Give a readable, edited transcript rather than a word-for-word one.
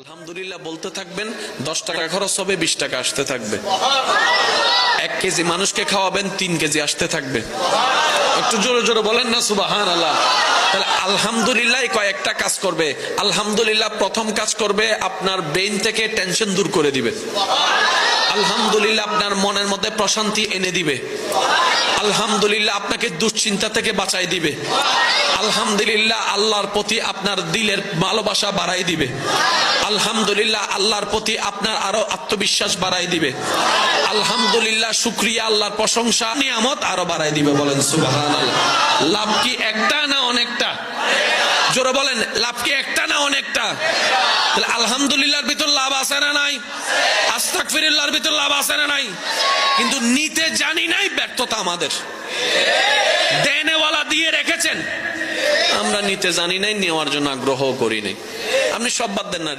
আলহামদুলিল্লাহ বলতে থাকবেন, 10 টাকা খরচ হবে, 20 টাকা আসতে থাকবে। 1 কেজি মানুষকে খাওয়াবেন, 3 কেজি আসতে থাকবে। একটু জোরে জোরে বলেন না সুবহানাল্লাহ। তাহলে আলহামদুলিল্লাহ কয়েকটা কাজ করবে। আলহামদুলিল্লাহ প্রথম কাজ করবে, আপনার ব্রেইন থেকে টেনশন দূর করে দিবে। আলহামদুলিল্লাহ আপনার মনের মধ্যে প্রশান্তি এনে দিবে। আলহামদুলিল্লাহ আপনাকে দুশ্চিন্তা থেকে বাঁচাই দিবে। আলহামদুলিল্লাহ আল্লাহর প্রতি আপনার দিলের ভালোবাসা বাড়াই দিবে। আলহামদুলিল্লাহ আল্লাহর প্রতি আপনার আরো আত্মবিশ্বাস বাড়াই দিবে। আলহামদুলিল্লাহ শুকরিয়া, আল্লাহর প্রশংসা, নিয়ামত আরো বাড়াই দিবে। বলেন সুবহানাল্লাহ। লাভ কি একটা না অনেকটা? জোরে বলেন, লাভ কি একটা না অনেকটা? তাহলে আলহামদুলিল্লাহর ভিতর লাভ আছে না নাই? আস্তাগফিরুল্লাহর ভিতর লাভ আছে না নাই? কিন্তু নিতে জানি নাই, ব্যর্থতা আমাদের। দেনেওয়ালা দিয়ে রেখেছেন, আমরা নিতে জানি নাই, নেওয়ার জন্য আগ্রহ করি নাই। আপনি সব বাদ দেন না।